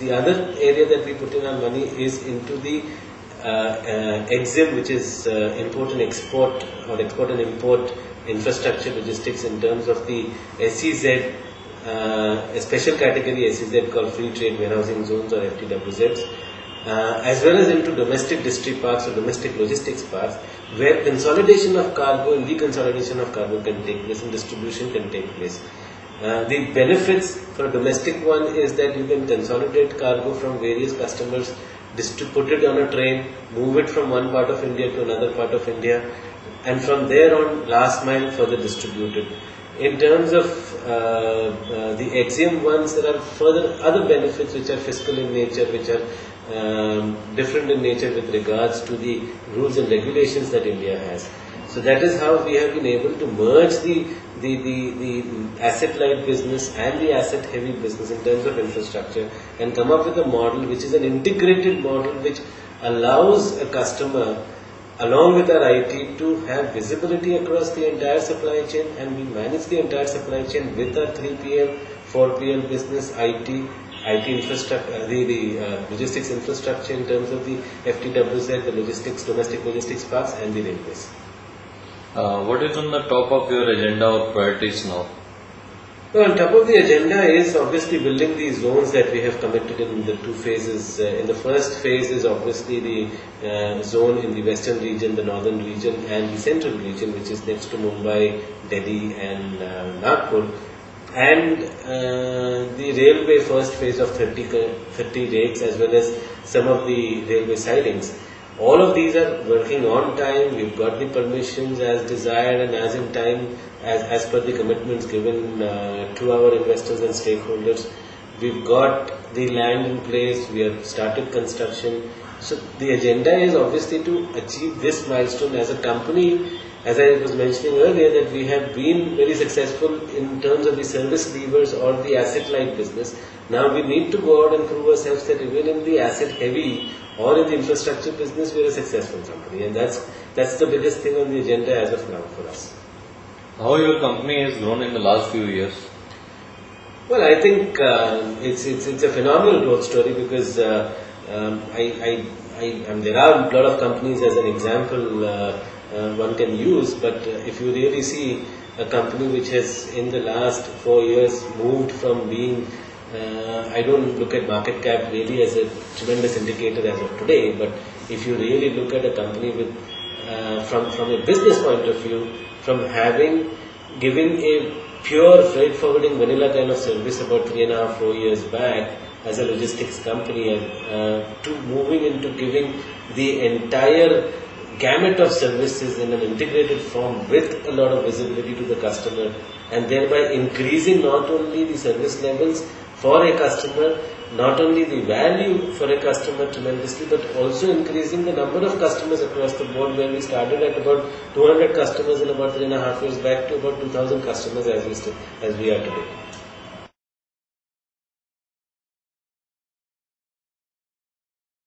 The other area that we put in our money is into the EXIM, which is import and export, or export and import infrastructure logistics, in terms of the SEZ, a special category SEZ called free trade warehousing zones, or FTWZs, as well as into domestic district parks or domestic logistics parks, where consolidation of cargo and deconsolidation of cargo can take place and distribution can take place. The benefits for a domestic one is that you can consolidate cargo from various customers, put it on a train, move it from one part of India to another part of India, and from there on, last mile, further distributed. In terms of the EXIM ones, there are further other benefits which are fiscal in nature, which are different in nature with regards to the rules and regulations that India has. So that is how we have been able to merge the asset-light business and the asset-heavy business in terms of infrastructure, and come up with a model which is an integrated model which allows a customer, along with our IT, to have visibility across the entire supply chain, and we manage the entire supply chain with our 3PL, 4PL business, IT infrastructure, the logistics infrastructure in terms of the FTWZ, the logistics, domestic logistics parks, and the railways. What is on the top of your agenda or priorities now? Well, on top of the agenda is obviously building the zones that we have committed in the two phases. In the first phase is obviously the zone in the western region, the northern region, and the central region, which is next to Mumbai, Delhi, and Nagpur. And the railway first phase of 30 rakes, as well as some of the railway sidings. All of these are working on time. We've got the permissions as desired and as in time, as per the commitments given to our investors and stakeholders. We've got the land in place. We have started construction. So the agenda is obviously to achieve this milestone as a company. As I was mentioning earlier, that we have been very successful in terms of the service levers or the asset-light business. Now we need to go out and prove ourselves that even in the asset-heavy or in the infrastructure business, we are a successful company, and that's the biggest thing on the agenda as of now for us. How your company has grown in the last few years? Well, I think it's a phenomenal growth story, because there are a lot of companies as an example one can use, but if you really see a company which has in the last 4 years moved from being, I don't look at market cap really as a tremendous indicator as of today, but if you really look at a company with from a business point of view, from giving a pure freight forwarding vanilla kind of service about 3.5-4 years back as a logistics company, to moving into giving the entire gamut of services in an integrated form with a lot of visibility to the customer, and thereby increasing not only the service levels for a customer, not only the value for a customer tremendously, but also increasing the number of customers across the board, where we started at about 200 customers in about 3.5 years back to about 2,000 customers as we are today.